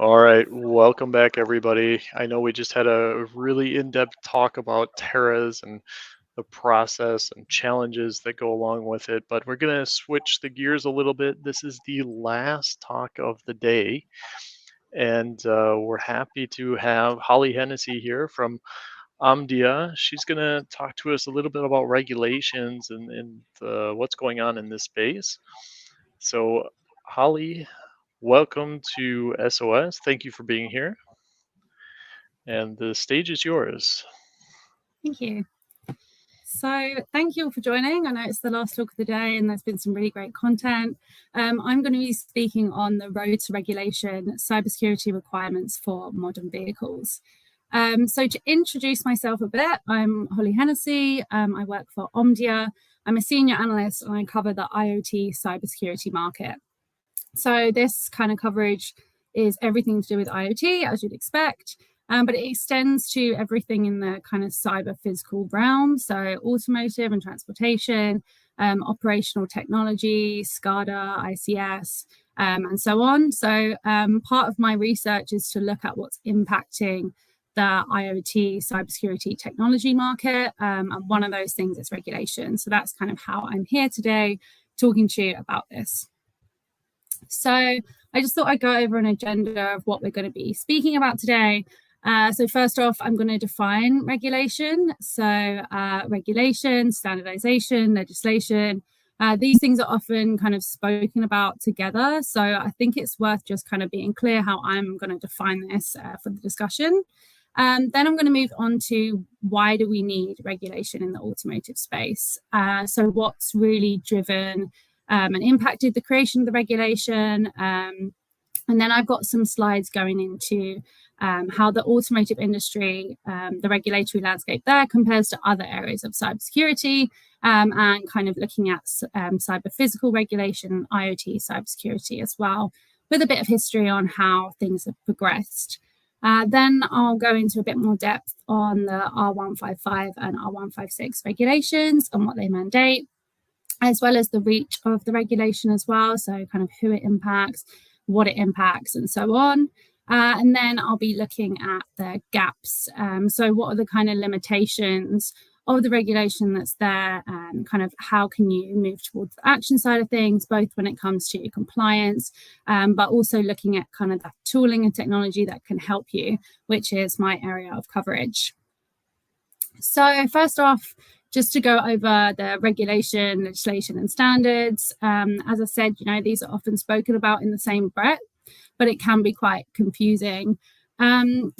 All right, welcome back, everybody. I know we just had a really in-depth talk about Terras and the process and challenges that go along with it, but we're going to switch the gears a little bit. This is the last talk of the day, and we're happy to have Hollie Hennessy here from Omdia. She's going to talk to us a little bit about regulations and what's going on in this space. So, Hollie, welcome to SOS. Thank you for being here. And the stage is yours. Thank you. So thank you all for joining. I know it's the last talk of the day and there's been some really great content. I'm going to be speaking on the road to regulation, cybersecurity requirements for modern vehicles. So to introduce myself a bit, I'm Hollie Hennessy. I work for Omdia. I'm a senior analyst and I cover the IoT cybersecurity market. So this kind of coverage is everything to do with IoT, as you'd expect. But it extends to everything in the kind of cyber physical realm. So automotive and transportation, operational technology, SCADA, ICS, and so on. So part of my research is to look at what's impacting the IoT cybersecurity technology market. And one of those things is regulation. So that's kind of how I'm here today talking to you about this. So I just thought I'd go over an agenda of what we're going to be speaking about today. So first off, I'm going to define regulation. So regulation, standardization, legislation, these things are often kind of spoken about together. So I think it's worth just kind of being clear how I'm going to define this for the discussion. Then I'm going to move on to why do we need regulation in the automotive space? So what's really driven and impacted the creation of the regulation? And then I've got some slides going into how the automotive industry, the regulatory landscape there compares to other areas of cybersecurity, and kind of looking at cyber physical regulation, IoT cybersecurity as well, with a bit of history on how things have progressed. Then I'll go into a bit more depth on the R155 and R156 regulations and what they mandate, as well as the reach of the regulation as well, so kind of who it impacts, what it impacts, and so on. And then I'll be looking at the gaps. So what are the kind of limitations of the regulation that's there, and kind of how can you move towards the action side of things, both when it comes to compliance, but also looking at kind of the tooling and technology that can help you, which is my area of coverage. So first off, just to go over the regulation, legislation, and standards. As I said, these are often spoken about in the same breath, but it can be quite confusing. Different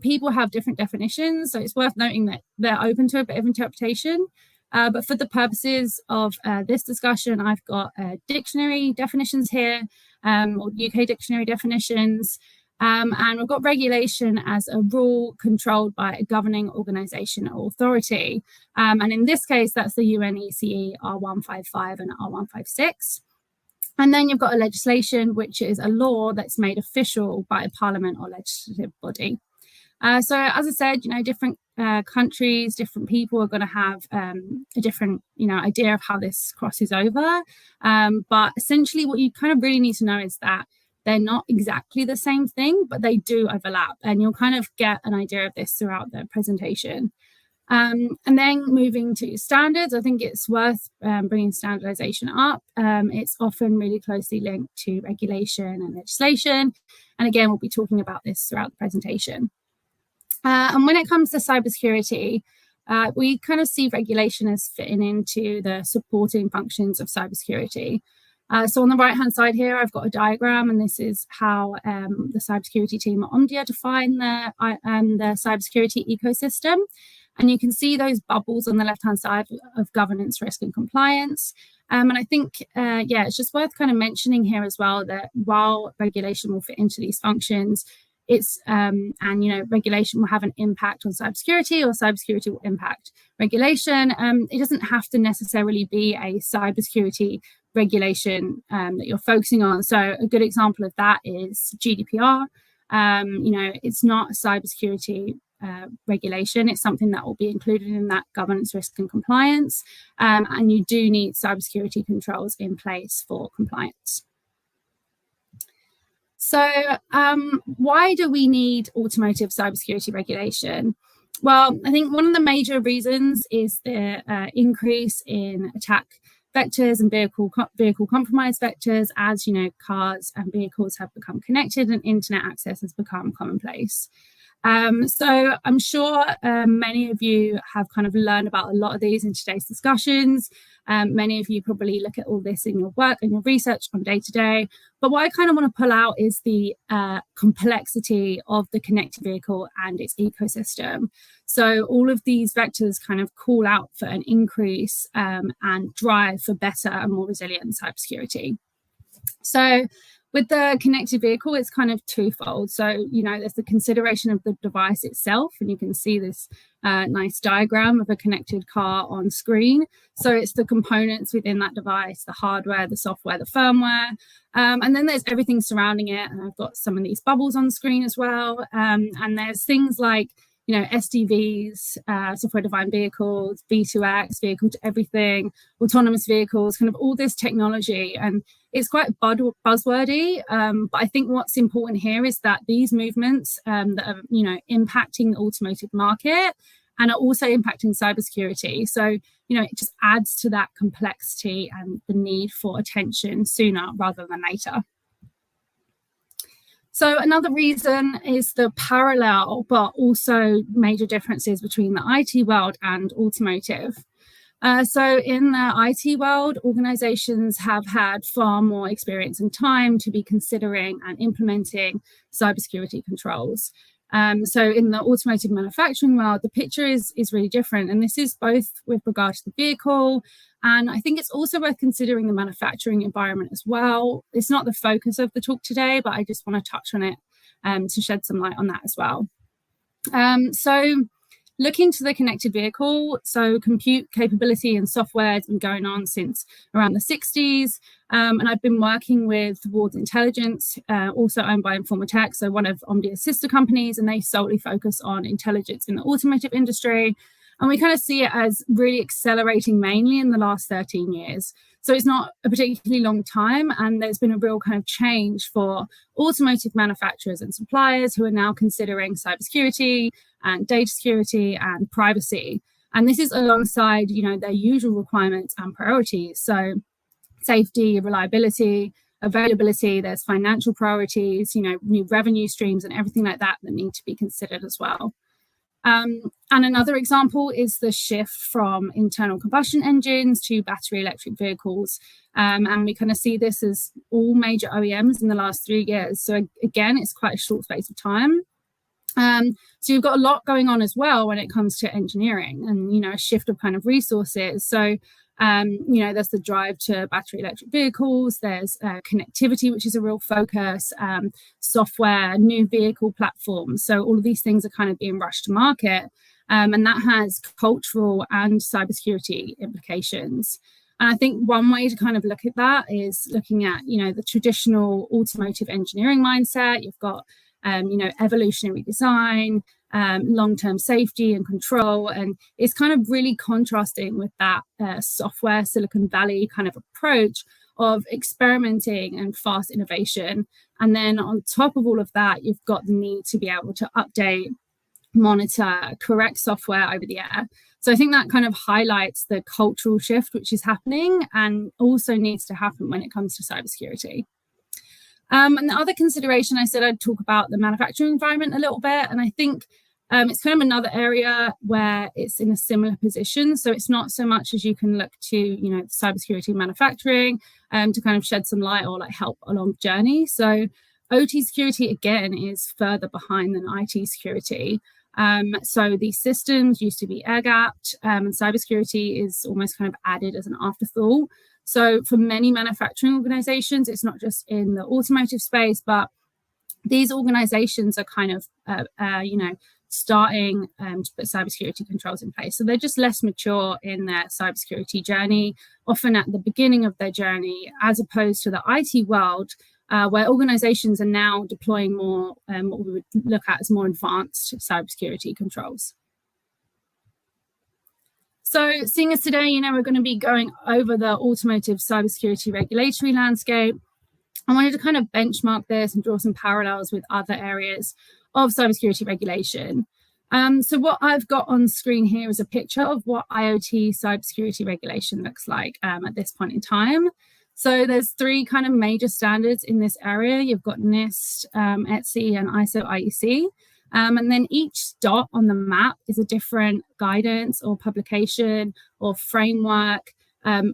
people have different definitions, so it's worth noting that they're open to a bit of interpretation. But for the purposes of this discussion, I've got dictionary definitions here, or UK dictionary definitions. And we've got regulation as a rule controlled by a governing organisation or authority. And in this case, that's the UNECE R155 and R156. And then you've got a legislation, which is a law that's made official by a parliament or legislative body. So as I said, different countries, different people are going to have a different, idea of how this crosses over. But essentially what you kind of really need to know is that they're not exactly the same thing, but they do overlap. And you'll kind of get an idea of this throughout the presentation. And then moving to standards, I think it's worth bringing standardization up. It's often really closely linked to regulation and legislation. And again, we'll be talking about this throughout the presentation. And when it comes to cybersecurity, we kind of see regulation as fitting into the supporting functions of cybersecurity. So on the right-hand side here, I've got a diagram, and this is how the cybersecurity team at Omdia define the cybersecurity ecosystem. And you can see those bubbles on the left-hand side of governance, risk, and compliance. And I think, it's just worth kind of mentioning here as well that while regulation will fit into these functions, it's regulation will have an impact on cybersecurity, or cybersecurity will impact regulation. It doesn't have to necessarily be a cybersecurity regulation that you're focusing on. So a good example of that is GDPR. It's not a cybersecurity regulation. It's something that will be included in that governance, risk, and compliance. And you do need cybersecurity controls in place for compliance. So So why do we need automotive cybersecurity regulation? Well, I think one of the major reasons is the increase in attack vectors and vehicle compromise vectors as, cars and vehicles have become connected and internet access has become commonplace. So I'm sure many of you have kind of learned about a lot of these in today's discussions. Many of you probably look at all this in your work and your research on day to day. But what I kind of want to pull out is the complexity of the connected vehicle and its ecosystem. So all of these vectors kind of call out for an increase and drive for better and more resilient cybersecurity. So with the connected vehicle, it's kind of twofold. So, there's the consideration of the device itself, and you can see this nice diagram of a connected car on screen. So it's the components within that device, the hardware, the software, the firmware, and then there's everything surrounding it. And I've got some of these bubbles on screen as well. And there's things like SDVs, software-defined vehicles, V2X, vehicle to everything, autonomous vehicles, kind of all this technology. And it's quite buzzwordy, but I think what's important here is that these movements that are, impacting the automotive market and are also impacting cybersecurity. So, it just adds to that complexity and the need for attention sooner rather than later. So another reason is the parallel, but also major differences between the IT world and automotive. So in the IT world, organizations have had far more experience and time to be considering and implementing cybersecurity controls. So in the automotive manufacturing world, the picture is really different. And this is both with regard to the vehicle, and I think it's also worth considering the manufacturing environment as well. It's not the focus of the talk today, but I just want to touch on it to shed some light on that as well. So looking to the connected vehicle, so compute capability and software has been going on since around the 60s. And I've been working with Ward Intelligence, also owned by Informatech, so one of Omdia's sister companies, and they solely focus on intelligence in the automotive industry. And we kind of see it as really accelerating mainly in the last 13 years. So it's not a particularly long time, and there's been a real kind of change for automotive manufacturers and suppliers who are now considering cybersecurity and data security and privacy. And this is alongside, their usual requirements and priorities. So safety, reliability, availability, there's financial priorities, new revenue streams and everything like that need to be considered as well. And another example is the shift from internal combustion engines to battery electric vehicles. And we kind of see this as all major OEMs in the last 3 years. So again, it's quite a short space of time. So you've got a lot going on as well when it comes to engineering and, a shift of kind of resources. So there's the drive to battery electric vehicles, there's connectivity, which is a real focus, software, new vehicle platforms. So all of these things are kind of being rushed to market, and that has cultural and cybersecurity implications. And I think one way to kind of look at that is looking at, the traditional automotive engineering mindset. You've got, evolutionary design, long-term safety and control, and it's kind of really contrasting with that software Silicon Valley kind of approach of experimenting and fast innovation. And then on top of all of that, you've got the need to be able to update, monitor, correct software over the air. So I think that kind of highlights the cultural shift which is happening and also needs to happen when it comes to cybersecurity. And the other consideration, I said I'd talk about the manufacturing environment a little bit. And I think it's kind of another area where it's in a similar position. So it's not so much as you can look to, cybersecurity manufacturing to kind of shed some light or help along the journey. So OT security, again, is further behind than IT security. So these systems used to be air-gapped, and cybersecurity is almost kind of added as an afterthought. So for many manufacturing organizations, it's not just in the automotive space, but these organizations are kind of, starting to put cybersecurity controls in place. So they're just less mature in their cybersecurity journey, often at the beginning of their journey, as opposed to the IT world, where organizations are now deploying more what we would look at as more advanced cybersecurity controls. So seeing as today, we're going to be going over the automotive cybersecurity regulatory landscape. I wanted to kind of benchmark this and draw some parallels with other areas of cybersecurity regulation. So what I've got on screen here is a picture of what IoT cybersecurity regulation looks like at this point in time. So there's three kind of major standards in this area. You've got NIST, ETSI, and ISO IEC. And then each dot on the map is a different guidance or publication or framework,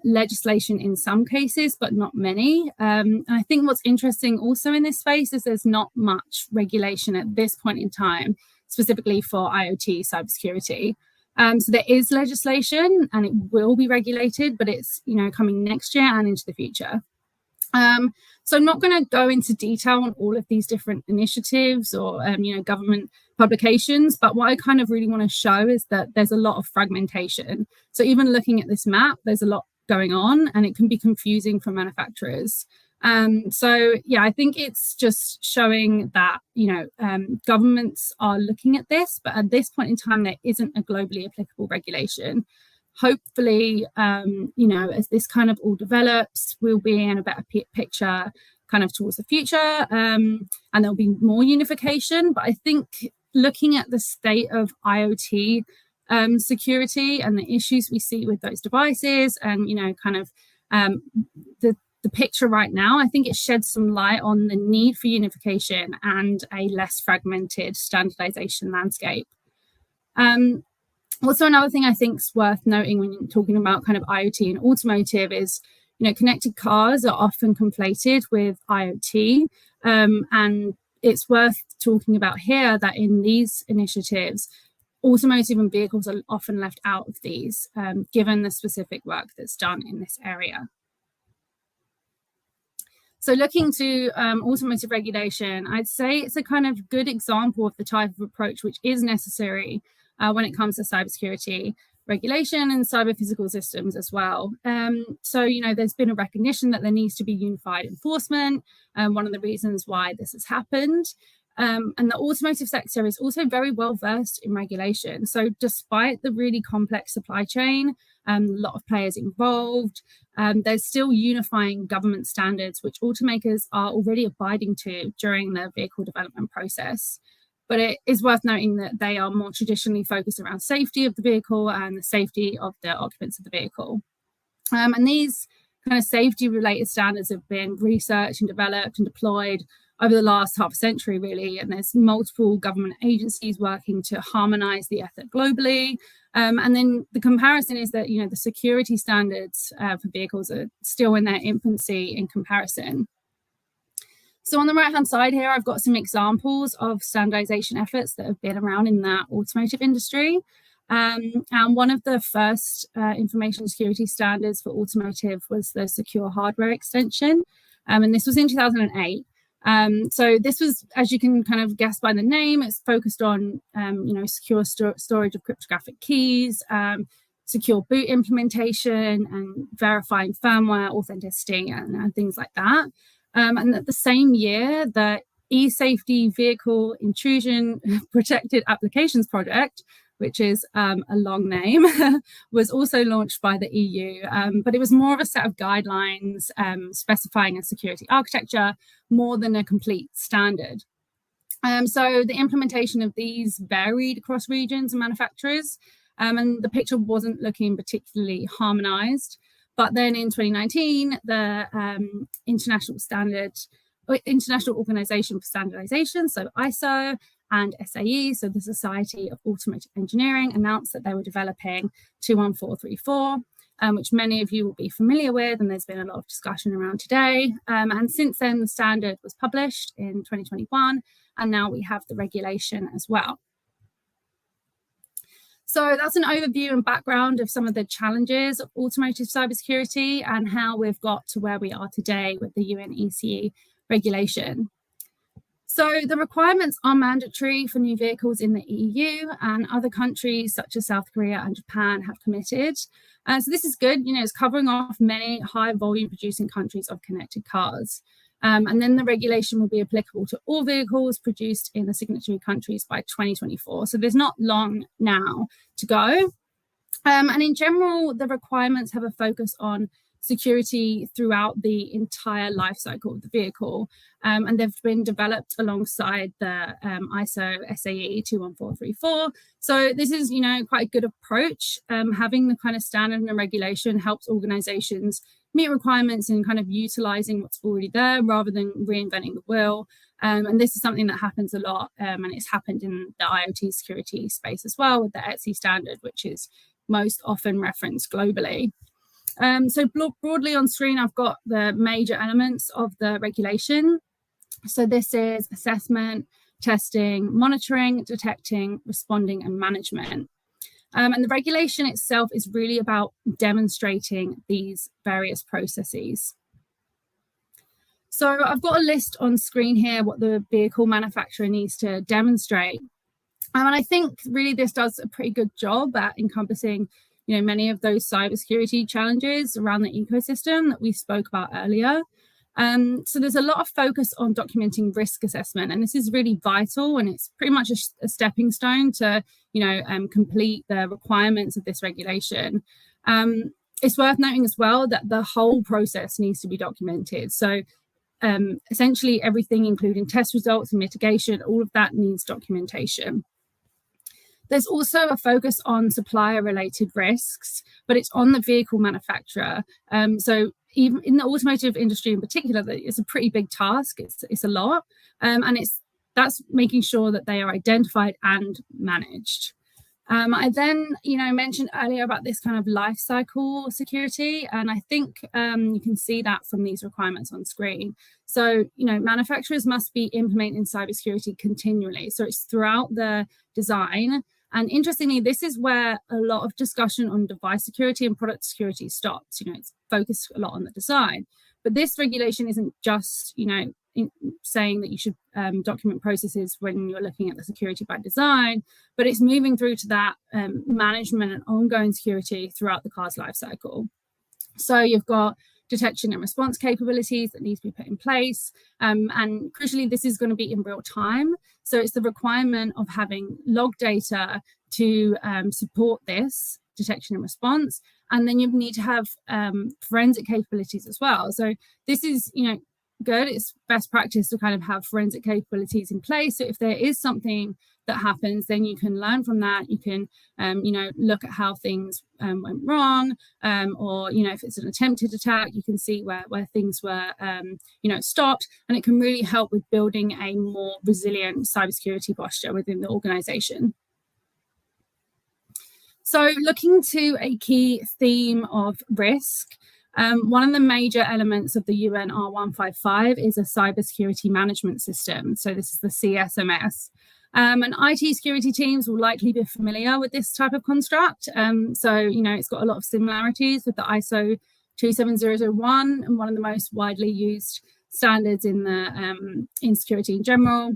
legislation in some cases, but not many. And I think what's interesting also in this space is there's not much regulation at this point in time, specifically for IoT cybersecurity. So there is legislation and it will be regulated, but it's coming next year and into the future. So I'm not going to go into detail on all of these different initiatives or government publications, but what I kind of really want to show is that there's a lot of fragmentation. So even looking at this map, there's a lot going on and it can be confusing for manufacturers. So yeah, I think it's just showing that governments are looking at this, but at this point in time there isn't a globally applicable regulation. Hopefully, as this kind of all develops, we'll be in a better picture kind of towards the future, and there'll be more unification. But I think looking at the state of IoT security and the issues we see with those devices and, the picture right now, I think it sheds some light on the need for unification and a less fragmented standardization landscape. Also, another thing I think is worth noting when you're talking about kind of IoT and automotive is, connected cars are often conflated with IoT. And it's worth talking about here that in these initiatives, automotive and vehicles are often left out of these, given the specific work that's done in this area. So looking to automotive regulation, I'd say it's a kind of good example of the type of approach which is necessary when it comes to cybersecurity regulation and cyber physical systems as well. So, there's been a recognition that there needs to be unified enforcement, one of the reasons why this has happened. And the automotive sector is also very well versed in regulation. So despite the really complex supply chain, a lot of players involved, there's still unifying government standards which automakers are already abiding to during the vehicle development process. But it is worth noting that they are more traditionally focused around safety of the vehicle and the safety of the occupants of the vehicle. And these kind of safety related standards have been researched and developed and deployed over the last half a century, really. And there's multiple government agencies working to harmonize the effort globally. And then the comparison is that, the security standards for vehicles are still in their infancy in comparison. So on the right-hand side here, I've got some examples of standardization efforts that have been around in that automotive industry. And one of the first information security standards for automotive was the secure hardware extension. And this was in 2008. So this was, as you can kind of guess by the name, it's focused on, secure storage of cryptographic keys, secure boot implementation and verifying firmware authenticity and things like that. And at the same year, the e-safety vehicle intrusion protected applications project, which is a long name, was also launched by the EU. But it was more of a set of guidelines specifying a security architecture more than a complete standard. So the implementation of these varied across regions and manufacturers, and the picture wasn't looking particularly harmonized. But then in 2019, the International Organization for Standardization, so ISO, and SAE, so the Society of Automotive Engineering, announced that they were developing 21434, which many of you will be familiar with, and there's been a lot of discussion around today. And since then, the standard was published in 2021, and now we have the regulation as well. So that's an overview and background of some of the challenges of automotive cybersecurity and how we've got to where we are today with the UNECE regulation. So the requirements are mandatory for new vehicles in the EU, and other countries such as South Korea and Japan have committed. So this is good, it's covering off many high volume producing countries of connected cars. And then the regulation will be applicable to all vehicles produced in the signatory countries by 2024. So there's not long now to go. And in general, the requirements have a focus on security throughout the entire life cycle of the vehicle. And they've been developed alongside the ISO SAE 21434. So this is, quite a good approach. Having the kind of standard and regulation helps organizations meet requirements and kind of utilizing what's already there rather than reinventing the wheel. And this is something that happens a lot, and it's happened in the IoT security space as well with the ETSI standard, which is most often referenced globally. So broadly on screen, I've got the major elements of the regulation. So this is assessment, testing, monitoring, detecting, responding, and management. And the regulation itself is really about demonstrating these various processes. So I've got a list on screen here what the vehicle manufacturer needs to demonstrate. And I think really this does a pretty good job at encompassing many of those cybersecurity challenges around the ecosystem that we spoke about earlier. So there's a lot of focus on documenting risk assessment, and this is really vital, and it's pretty much a stepping stone to complete the requirements of this regulation. It's worth noting as well that the whole process needs to be documented. So essentially everything, including test results and mitigation, all of that needs documentation. There's also a focus on supplier-related risks, but it's on the vehicle manufacturer. So even in the automotive industry in particular, it's a pretty big task. It's a lot, and that's making sure that they are identified and managed. I then, mentioned earlier about this kind of life cycle security, and I think you can see that from these requirements on screen. So, manufacturers must be implementing cybersecurity continually. So it's throughout the design. And interestingly, this is where a lot of discussion on device security and product security stops. It's focused a lot on the design. But this regulation isn't just, saying that you should document processes when you're looking at the security by design, but it's moving through to that management and ongoing security throughout the car's life cycle. So you've got detection and response capabilities that need to be put in place. And crucially, this is going to be in real time. So it's the requirement of having log data to support this detection and response. And then you need to have forensic capabilities as well. So this is, good. It's best practice to kind of have forensic capabilities in place. So if there is something that happens, then you can learn from that. You can, look at how things went wrong, or, if it's an attempted attack, you can see where things were, stopped, and it can really help with building a more resilient cybersecurity posture within the organization. So looking to a key theme of risk, one of the major elements of the UN R155 is a cybersecurity management system. So this is the CSMS. And IT security teams will likely be familiar with this type of construct. So, it's got a lot of similarities with the ISO 27001 and one of the most widely used standards in the in security in general.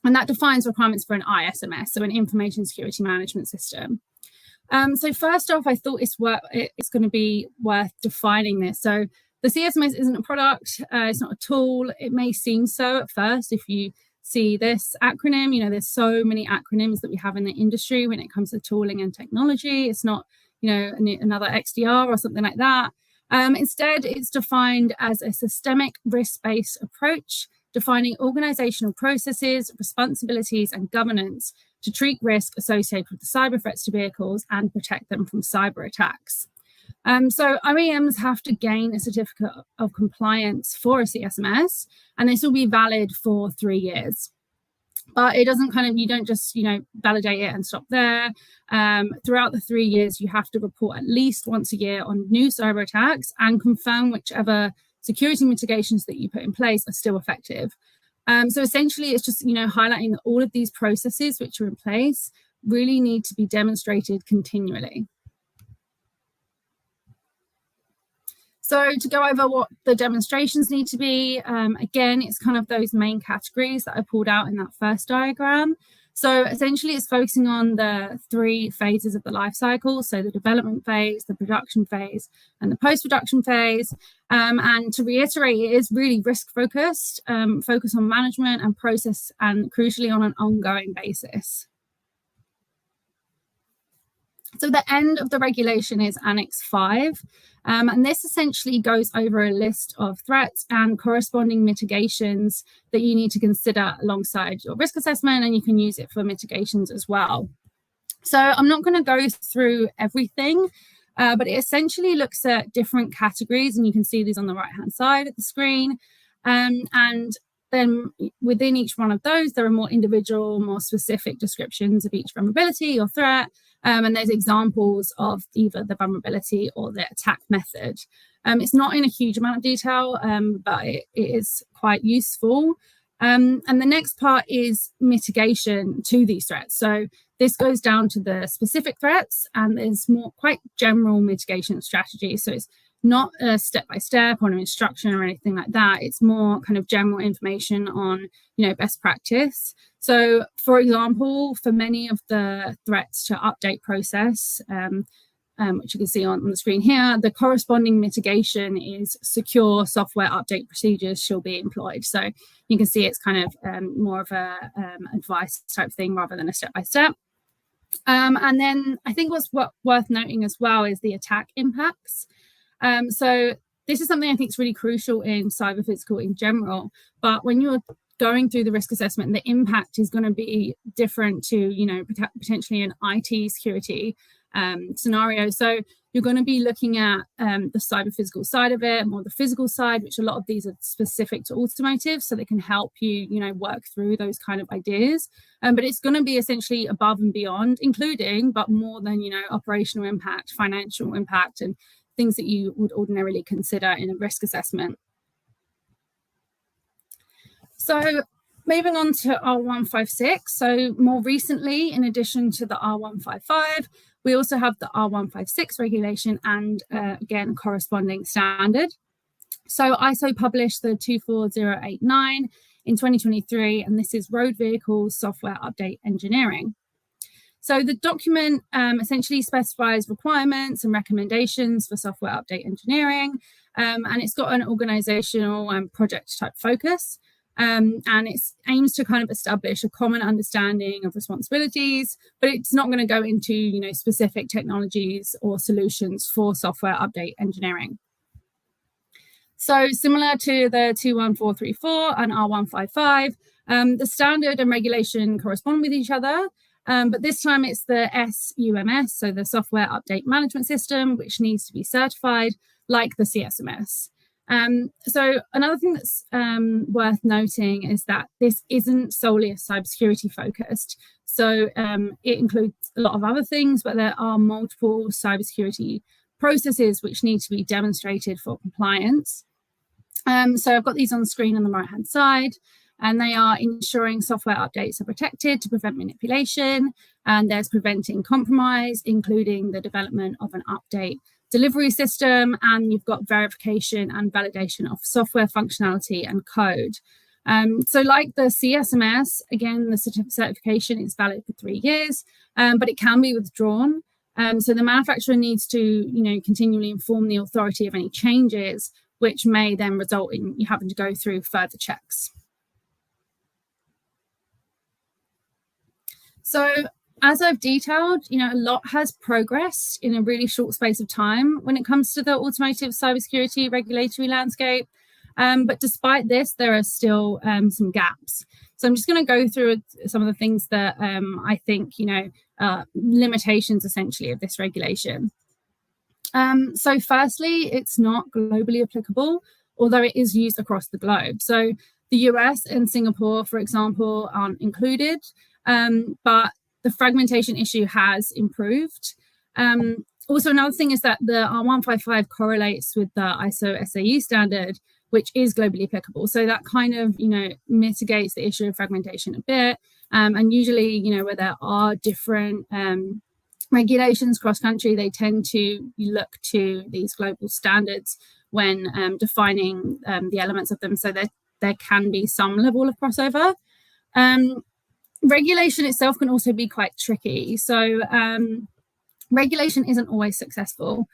And that defines requirements for an ISMS, so an information security management system. So first off, I thought it's going to be worth defining this. So the CSMS isn't a product, it's not a tool. It may seem so at first if you see this acronym. There's so many acronyms that we have in the industry when it comes to tooling and technology. It's not, another XDR or something like that. Instead, it's defined as a systemic risk-based approach, defining organizational processes, responsibilities, and governance to treat risk associated with the cyber threats to vehicles and protect them from cyber attacks. So OEMs have to gain a certificate of compliance for a CSMS, and this will be valid for 3 years. But it doesn't you don't just, validate it and stop there. Throughout the 3 years, you have to report at least once a year on new cyber attacks and confirm whichever security mitigations that you put in place are still effective. So essentially, it's just, highlighting that all of these processes which are in place really need to be demonstrated continually. So to go over what the demonstrations need to be, again, it's kind of those main categories that I pulled out in that first diagram. So essentially, it's focusing on the 3 phases of the life cycle. So the development phase, the production phase, and the post-production phase. And to reiterate, it is really risk-focused, focus on management and process, and crucially on an ongoing basis. So the end of the regulation is Annex 5, and this essentially goes over a list of threats and corresponding mitigations that you need to consider alongside your risk assessment, and you can use it for mitigations as well. So I'm not going to go through everything, but it essentially looks at different categories, and you can see these on the right-hand side of the screen. And then within each one of those, there are more individual, more specific descriptions of each vulnerability or threat. And there's examples of either the vulnerability or the attack method. It's not in a huge amount of detail, but it is quite useful. And the next part is mitigation to these threats. So this goes down to the specific threats, and there's more quite general mitigation strategies. So it's not a step-by-step or an instruction or anything like that. It's more kind of general information on, best practice. So, for example, for many of the threats to update process, which you can see on the screen here, the corresponding mitigation is secure software update procedures shall be employed. So you can see it's kind of more of a advice type thing rather than a step-by-step. And then I think what's worth noting as well is the attack impacts. So this is something I think is really crucial in cyber physical in general, but when you're going through the risk assessment, the impact is going to be different to, potentially an IT security scenario. So you're going to be looking at the cyber physical side of it, more the physical side, which a lot of these are specific to automotive, so they can help you, work through those kind of ideas. But it's going to be essentially above and beyond, including, but more than, operational impact, financial impact, and things that you would ordinarily consider in a risk assessment. So moving on to R156. So more recently, in addition to the R155, we also have the R156 regulation and again, corresponding standard. So ISO published the 24089 in 2023, and this is road vehicles software update engineering. So the document essentially specifies requirements and recommendations for software update engineering, and it's got an organizational and project type focus. And it aims to kind of establish a common understanding of responsibilities, but it's not going to go into, specific technologies or solutions for software update engineering. So similar to the 21434 and R155, the standard and regulation correspond with each other, but this time it's the SUMS, so the Software Update Management System, which needs to be certified like the CSMS. So another thing that's worth noting is that this isn't solely a cybersecurity focused. So it includes a lot of other things, but there are multiple cybersecurity processes which need to be demonstrated for compliance. So I've got these on the screen on the right-hand side, and they are ensuring software updates are protected to prevent manipulation, and there's preventing compromise, including the development of an update delivery system, and you've got verification and validation of software functionality and code. So like the CSMS, again, the certification is valid for 3 years, but it can be withdrawn. So the manufacturer needs to, continually inform the authority of any changes, which may then result in you having to go through further checks. So as I've detailed, a lot has progressed in a really short space of time when it comes to the automotive cybersecurity regulatory landscape. But despite this, there are still some gaps. So I'm just going to go through some of the things that I think, limitations essentially of this regulation. So firstly, it's not globally applicable, although it is used across the globe. So the US and Singapore, for example, aren't included, but the fragmentation issue has improved. Also, another thing is that the R155 correlates with the ISO SAE standard, which is globally applicable. So that kind of, mitigates the issue of fragmentation a bit. And usually, where there are different regulations cross-country, they tend to look to these global standards when defining the elements of them. So there can be some level of crossover. Regulation itself can also be quite tricky. So regulation isn't always successful.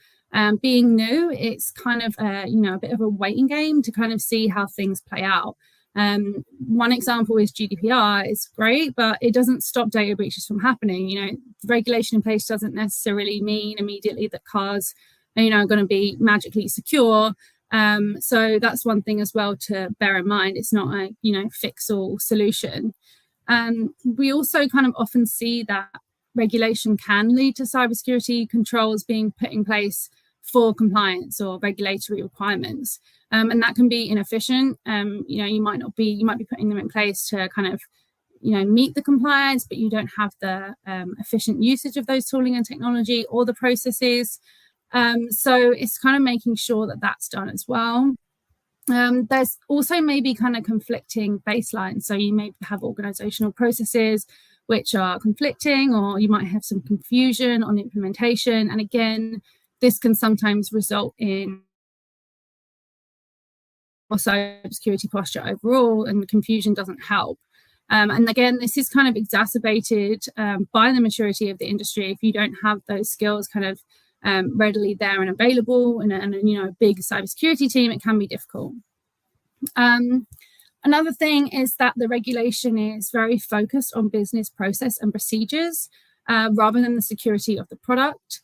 Being new, it's kind of a bit of a waiting game to kind of see how things play out. One example is GDPR. It's great, but it doesn't stop data breaches from happening. The regulation in place doesn't necessarily mean immediately that cars are going to be magically secure. So that's one thing as well to bear in mind. It's not a fix-all solution. We also kind of often see that regulation can lead to cybersecurity controls being put in place for compliance or regulatory requirements, and that can be inefficient. You might be putting them in place to kind of meet the compliance, but you don't have the efficient usage of those tooling and technology or the processes. So it's kind of making sure that that's done as well. There's also maybe kind of conflicting baselines. So you may have organizational processes which are conflicting, or you might have some confusion on implementation. And again, this can sometimes result in cybersecurity posture overall, and the confusion doesn't help. And again, this is kind of exacerbated by the maturity of the industry. If you don't have those skills kind of readily there and available, and a big cybersecurity team, it can be difficult. Another thing is that the regulation is very focused on business process and procedures rather than the security of the product.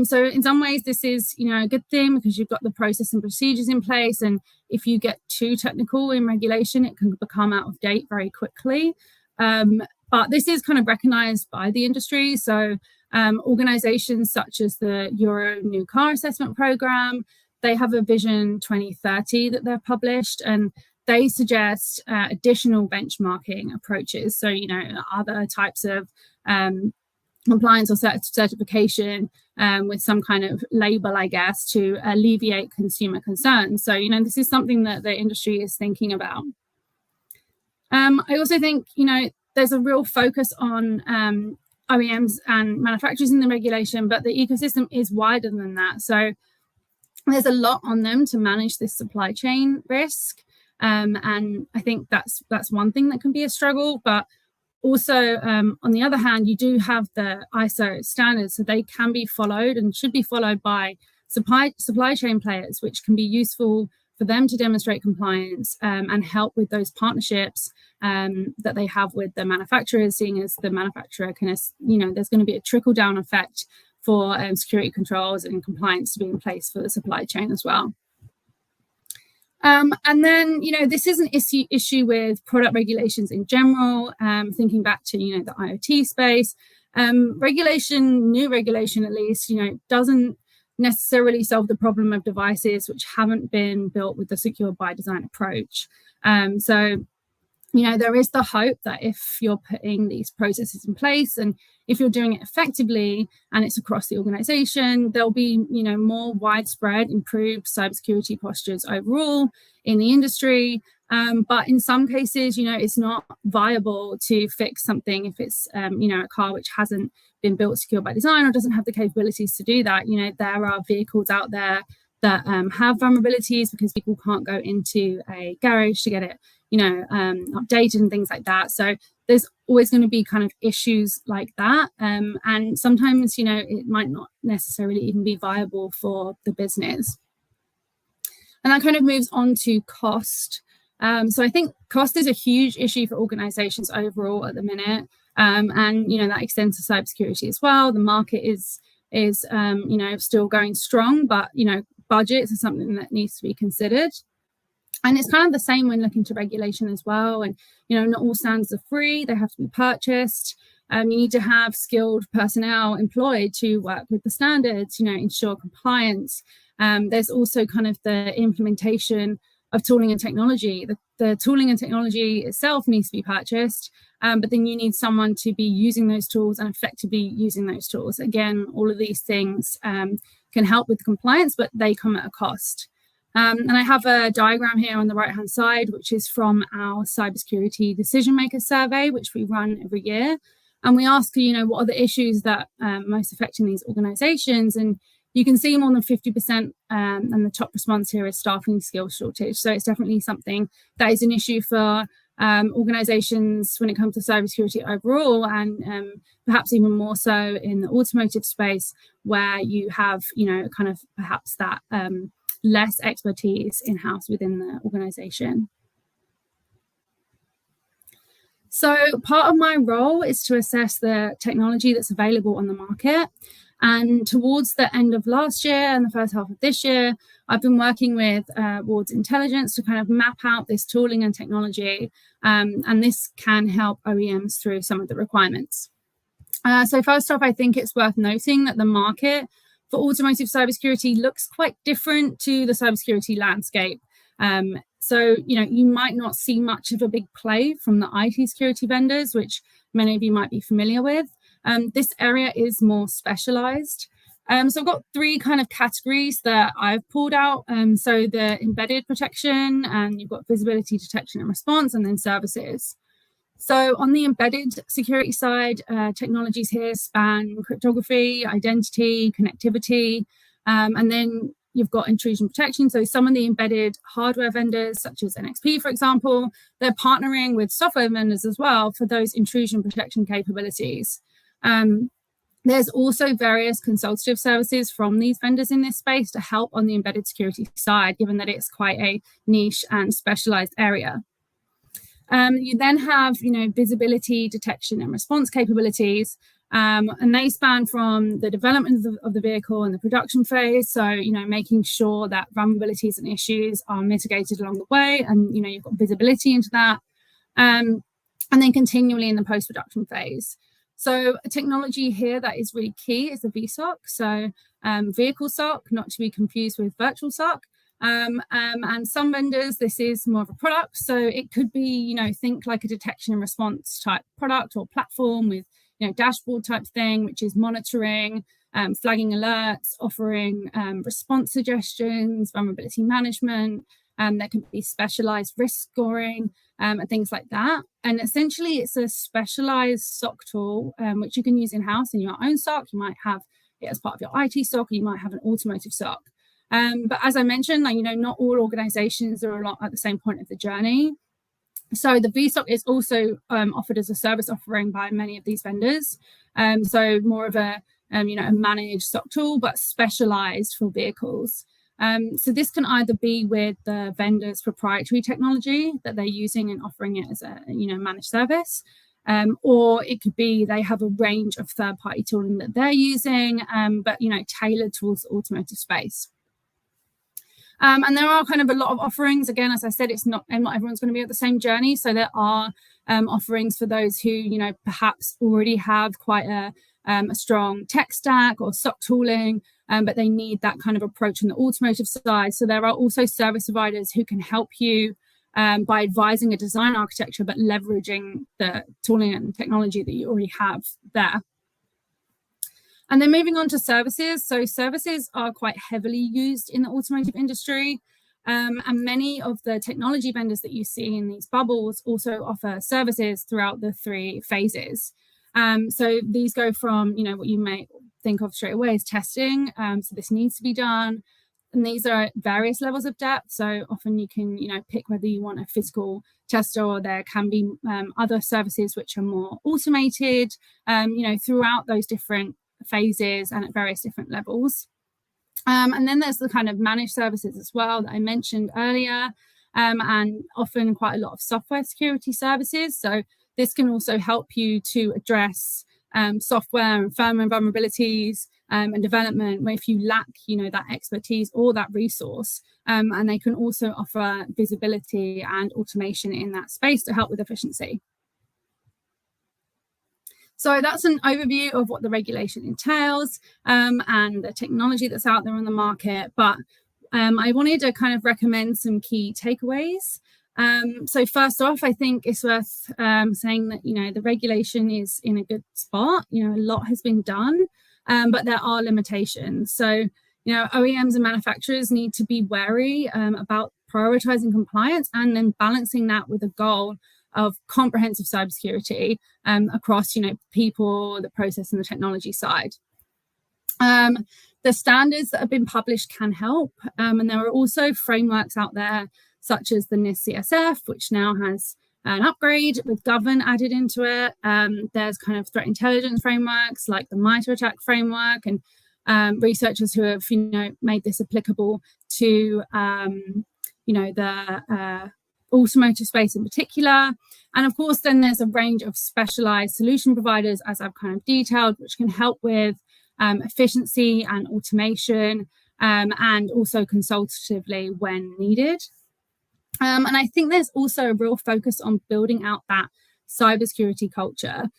So in some ways, this is a good thing because you've got the process and procedures in place. And if you get too technical in regulation, it can become out of date very quickly. But this is kind of recognized by the industry. So organizations such as the Euro New Car Assessment Program, they have a Vision 2030 that they've published, and they suggest additional benchmarking approaches. So, other types of compliance or certification with some kind of label, I guess, to alleviate consumer concerns. So, this is something that the industry is thinking about. I also think, there's a real focus on OEMs and manufacturers in the regulation, but the ecosystem is wider than that. So there's a lot on them to manage this supply chain risk. And I think that's one thing that can be a struggle. But also, on the other hand, you do have the ISO standards, so they can be followed and should be followed by supply chain players, which can be useful for them to demonstrate compliance and help with those partnerships that they have with the manufacturers, seeing as the manufacturer can, there's going to be a trickle down effect for security controls and compliance to be in place for the supply chain as well. And then, this is an issue with product regulations in general, thinking back to, the IoT space. New regulation at least, doesn't necessarily solve the problem of devices which haven't been built with the secure by design approach. So there is the hope that if you're putting these processes in place and if you're doing it effectively and it's across the organization, there'll be, more widespread improved cybersecurity postures overall in the industry. But in some cases, it's not viable to fix something if it's, a car which hasn't been built secure by design or doesn't have the capabilities to do that. There are vehicles out there that have vulnerabilities because people can't go into a garage to get it updated and things like that. So there's always going to be kind of issues like that. And sometimes, it might not necessarily even be viable for the business. And that kind of moves on to cost. So I think cost is a huge issue for organizations overall at the minute. And, that extends to cybersecurity as well. The market is still going strong, but, budgets are something that needs to be considered. And it's kind of the same when looking to regulation as well. And, not all standards are free. They have to be purchased. You need to have skilled personnel employed to work with the standards, ensure compliance. There's also kind of the implementation of tooling and technology. The tooling and technology itself needs to be purchased, but then you need someone to be using those tools and effectively using those tools. Again, all of these things can help with compliance, but they come at a cost. And I have a diagram here on the right-hand side, which is from our cybersecurity decision maker survey, which we run every year. And we ask, what are the issues that are most affecting these organizations? And you can see more than 50%, and the top response here is staffing skills shortage. So it's definitely something that is an issue for organizations when it comes to cybersecurity overall, and perhaps even more so in the automotive space, where you have, kind of perhaps that less expertise in-house within the organization. So part of my role is to assess the technology that's available on the market. And towards the end of last year and the first half of this year, I've been working with Ward's Intelligence to kind of map out this tooling and technology. And this can help OEMs through some of the requirements. So first off, I think it's worth noting that the market for automotive cybersecurity looks quite different to the cybersecurity landscape. So, you might not see much of a big play from the IT security vendors, which many of you might be familiar with. This area is more specialized. So I've got three kind of categories that I've pulled out. So the embedded protection, and you've got visibility detection and response, and then services. So on the embedded security side, technologies here span cryptography, identity, connectivity, and then you've got intrusion protection. So some of the embedded hardware vendors, such as NXP, for example, they're partnering with software vendors as well for those intrusion protection capabilities. There's also various consultative services from these vendors in this space to help on the embedded security side, given that it's quite a niche and specialized area. You then have, visibility, detection, and response capabilities, and they span from the development of the vehicle and the production phase. So, making sure that vulnerabilities and issues are mitigated along the way, and you've got visibility into that, and then continually in the post-production phase. So, a technology here that is really key is the VSOC. So, vehicle SOC, not to be confused with virtual SOC. And some vendors, this is more of a product. So it could be, think like a detection and response type product or platform with, dashboard type thing, which is monitoring, flagging alerts, offering response suggestions, vulnerability management. There can be specialized risk scoring and things like that. And essentially, it's a specialized SOC tool, which you can use in-house in your own SOC. You might have it as part of your IT SOC, or you might have an automotive SOC. But as I mentioned, not all organizations are at the same point of the journey. So the VSOC is also offered as a service offering by many of these vendors. So more of a managed SOC tool, but specialized for vehicles. So this can either be with the vendor's proprietary technology that they're using and offering it as a managed service, or it could be they have a range of third-party tooling that they're using, but tailored towards the automotive space. And there are kind of a lot of offerings. Again, as I said, not everyone's going to be at the same journey. So there are offerings for those who, perhaps already have quite a strong tech stack or SOC tooling, but they need that kind of approach on the automotive side. So there are also service providers who can help you by advising a design architecture, but leveraging the tooling and technology that you already have there. And then moving on to services. So services are quite heavily used in the automotive industry. And many of the technology vendors that you see in these bubbles also offer services throughout the three phases. So these go from, what you may think of straight away as testing. So this needs to be done. And these are at various levels of depth. So often you can, pick whether you want a physical tester, or there can be other services which are more automated, throughout those different phases and at various different levels. And then there's the kind of managed services as well that I mentioned earlier, and often quite a lot of software security services. So this can also help you to address software and firmware vulnerabilities and development where if you lack, that expertise or that resource. And they can also offer visibility and automation in that space to help with efficiency. So that's an overview of what the regulation entails and the technology that's out there on the market. But I wanted to kind of recommend some key takeaways. So first off, I think it's worth saying that, the regulation is in a good spot. A lot has been done, but there are limitations. So, OEMs and manufacturers need to be wary about prioritizing compliance and then balancing that with a goal of comprehensive cybersecurity across, people, the process, and the technology side. The standards that have been published can help, and there are also frameworks out there such as the NIST CSF, which now has an upgrade with Govern added into it. There's kind of threat intelligence frameworks like the MITRE ATT&CK framework, and researchers who have, made this applicable to, the automotive space in particular. And of course, then there's a range of specialized solution providers, as I've kind of detailed, which can help with efficiency and automation, and also consultatively when needed. And I think there's also a real focus on building out that cybersecurity culture.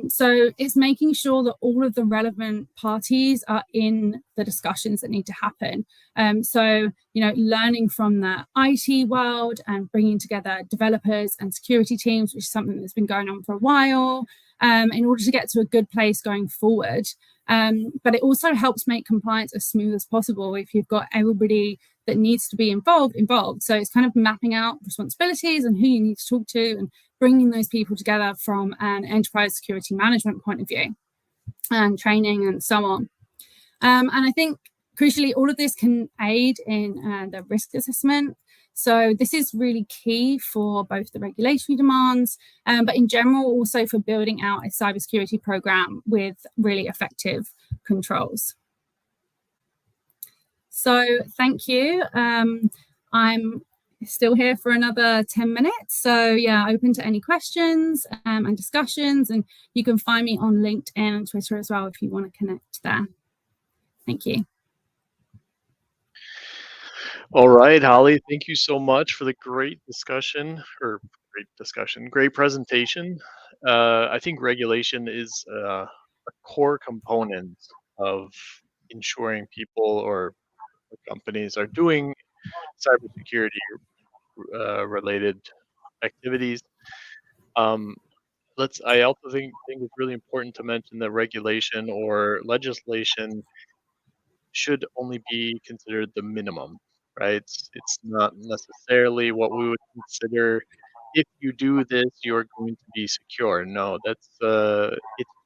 So it's making sure that all of the relevant parties are in the discussions that need to happen. So, learning from the IT world and bringing together developers and security teams, which is something that's been going on for a while, in order to get to a good place going forward. But it also helps make compliance as smooth as possible if you've got everybody that needs to be involved. So it's kind of mapping out responsibilities and who you need to talk to and bringing those people together from an enterprise security management point of view and training and so on. And I think crucially, all of this can aid in the risk assessment. So this is really key for both the regulatory demands, but in general also for building out a cybersecurity program with really effective controls. So thank you. I'm still here for another 10 minutes. So yeah, open to any questions and discussions, and you can find me on LinkedIn and Twitter as well if you want to connect there. Thank you. All right, Hollie, thank you so much for the great presentation. I think regulation is a core component of ensuring people or companies are doing cybersecurity related activities. I also think it's really important to mention that regulation or legislation should only be considered the minimum, right? It's not necessarily what we would consider, if you do this, you're going to be secure. No, it's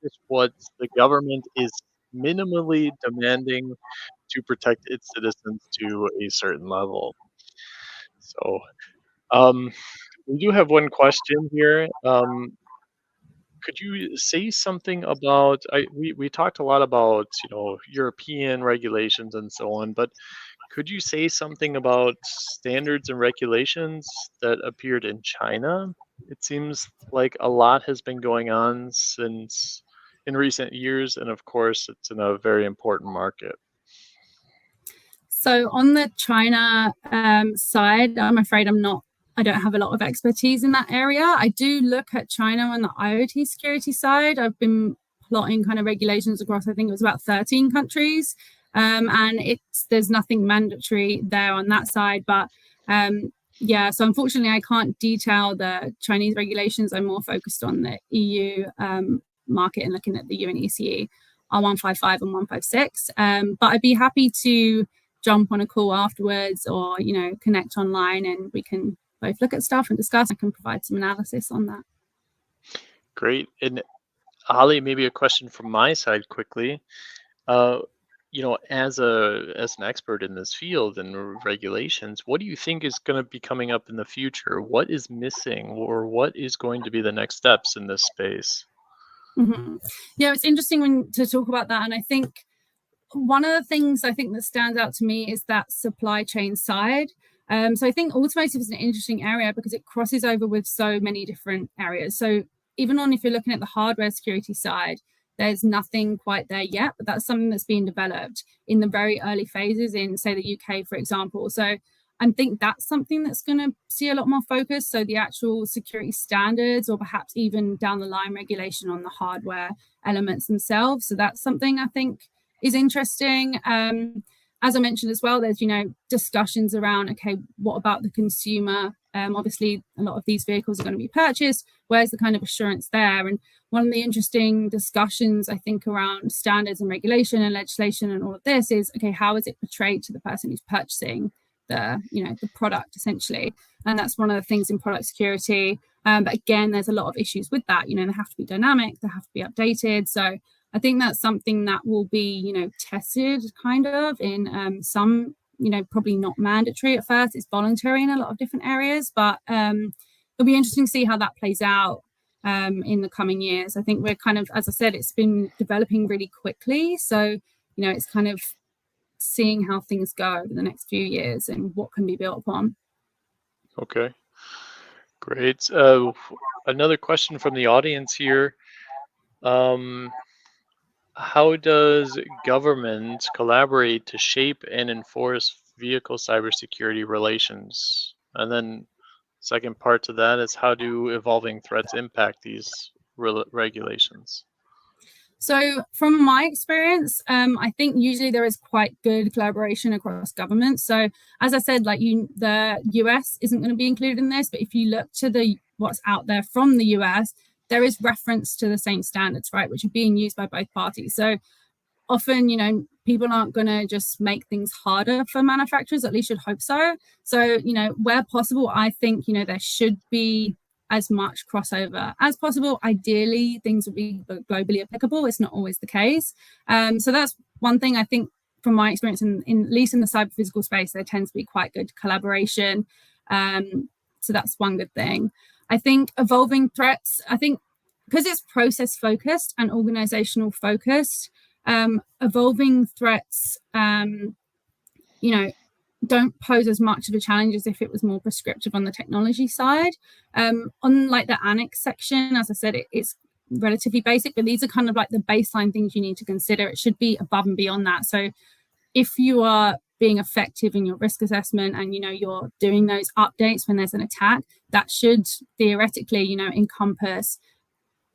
just what the government is minimally demanding to protect its citizens to a certain level. So, we do have one question here. Could you say something about, we talked a lot about, European regulations and so on, but could you say something about standards and regulations that appeared in China? It seems like a lot has been going on since in recent years, and of course, it's in a very important market. So on the China side, I'm afraid I don't have a lot of expertise in that area. I do look at China on the IoT security side. I've been plotting kind of regulations across, I think it was about 13 countries. And there's nothing mandatory there on that side. But yeah, so unfortunately, I can't detail the Chinese regulations. I'm more focused on the EU market and looking at the UNECE R155 and 156. But I'd be happy to jump on a call afterwards or, connect online and we can both look at stuff and discuss. I can provide some analysis on that. Great. And Hollie, maybe a question from my side quickly. As an expert in this field and regulations, what do you think is going to be coming up in the future? What is missing, or what is going to be the next steps in this space? Mm-hmm. Yeah, it's interesting to talk about that. And I think one of the things I think that stands out to me is that supply chain side. So I think automotive is an interesting area because it crosses over with so many different areas. So even if you're looking at the hardware security side, there's nothing quite there yet, but that's something that's being developed in the very early phases in, say, the UK, for example. So I think that's something that's going to see a lot more focus. So the actual security standards, or perhaps even down the line regulation on the hardware elements themselves. So that's something I think is interesting. As I mentioned as well, there's discussions around, okay, what about the consumer? Obviously, a lot of these vehicles are going to be purchased. Where's the kind of assurance there? And one of the interesting discussions, I think, around standards and regulation and legislation and all of this is, okay, how is it portrayed to the person who's purchasing the product, essentially? And that's one of the things in product security. But again, there's a lot of issues with that. They have to be dynamic, they have to be updated. So I think that's something that will be, tested kind of in some, probably not mandatory at first. It's voluntary in a lot of different areas, but it'll be interesting to see how that plays out in the coming years. I think we're kind of, as I said, it's been developing really quickly. So, it's kind of seeing how things go over the next few years and what can be built upon. Okay. Great. Another question from the audience here. Um, how does government collaborate to shape and enforce vehicle cybersecurity regulations? And then second part to that is how do evolving threats impact these regulations? So, from my experience, I think usually there is quite good collaboration across governments. So, as I said, the US isn't going to be included in this, but if you look to the what's out there from the US, there is reference to the same standards, right, which are being used by both parties. So, often, people aren't going to just make things harder for manufacturers, at least you'd hope so. So, where possible, I think, there should be as much crossover as possible. Ideally, things would be globally applicable. It's not always the case. So that's one thing I think from my experience, at least in the cyber physical space, there tends to be quite good collaboration. So that's one good thing. I think evolving threats, I think because it's process focused and organizational focused, evolving threats, don't pose as much of a challenge as if it was more prescriptive on the technology side. On like the annex section, as I said, it's relatively basic, but these are kind of like the baseline things you need to consider. It should be above and beyond that. So if you are being effective in your risk assessment and you're doing those updates when there's an attack, that should theoretically encompass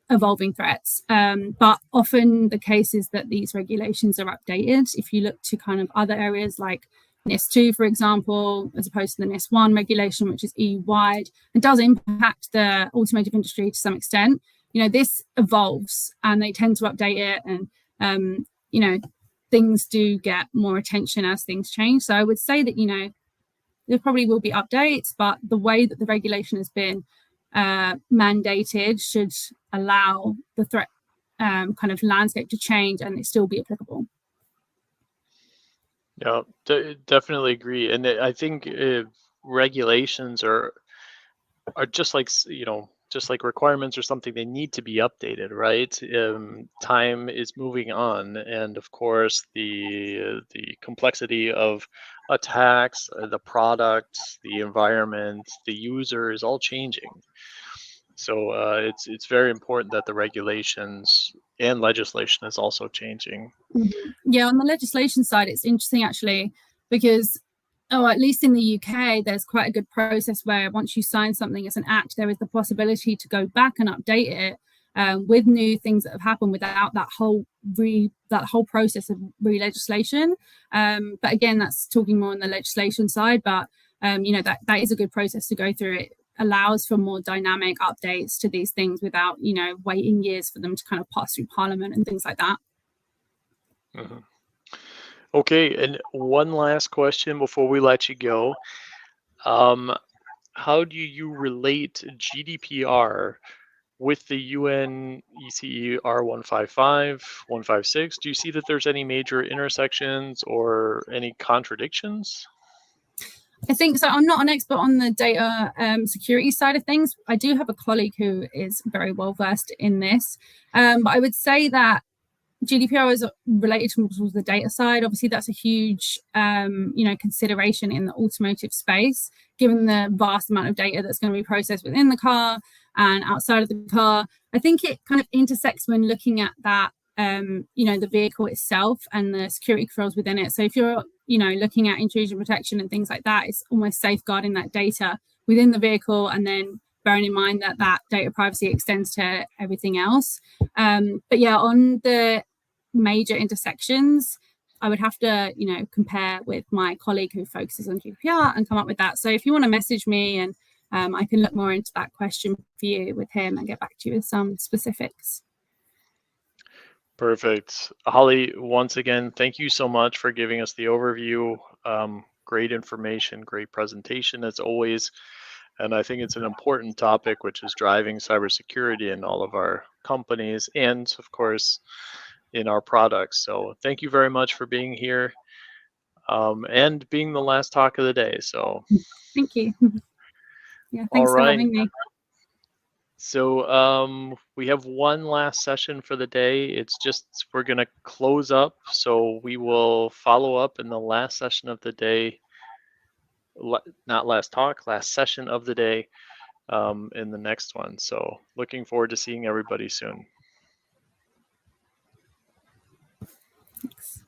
evolving threats. But often the case is that these regulations are updated. If you look to kind of other areas like NIS2, for example, as opposed to the NIS1 regulation, which is EU-wide, and does impact the automotive industry to some extent, this evolves and they tend to update it, and things do get more attention as things change. So I would say that there probably will be updates, but the way that the regulation has been mandated should allow the threat kind of landscape to change and it still be applicable. Yeah, definitely agree. And I think regulations are just like just like requirements or something, they need to be updated, right? Time is moving on, and of course the complexity of attacks, the products, the environment, the user is all changing. So it's very important that the regulations and legislation is also changing. Yeah, on the legislation side, it's interesting actually because, at least in the UK, there's quite a good process where once you sign something as an act, there is the possibility to go back and update it with new things that have happened without that whole process of re-legislation. But again, that's talking more on the legislation side. But that is a good process to go through. It allows for more dynamic updates to these things without waiting years for them to kind of pass through Parliament and things like that. Mm-hmm. Okay, and one last question before we let you go. How do you relate GDPR with the UNECE R155, 156? Do you see that there's any major intersections or any contradictions? I think so. I'm not an expert on the data security side of things. I do have a colleague who is very well versed in this. But I would say that GDPR is related to the data side. Obviously, that's a huge, consideration in the automotive space, given the vast amount of data that's going to be processed within the car and outside of the car. I think it kind of intersects when looking at that, the vehicle itself and the security controls within it. So if you're, looking at intrusion protection and things like that, it's almost safeguarding that data within the vehicle and then bearing in mind that that data privacy extends to everything else. But yeah, on the major intersections, I would have to, compare with my colleague who focuses on GDPR and come up with that. So if you want to message me and I can look more into that question for you with him and get back to you with some specifics. Perfect. Hollie, once again, thank you so much for giving us the overview. Great information, great presentation as always. And I think it's an important topic, which is driving cybersecurity in all of our companies and, of course, in our products. So thank you very much for being here and being the last talk of the day. So thank you. Yeah, all thanks for right. having me. So we have one last session for the day. It's just we're going to close up. So we will follow up in the last session of the day. Not last talk, last session of the day in the next one. So looking forward to seeing everybody soon. Thanks.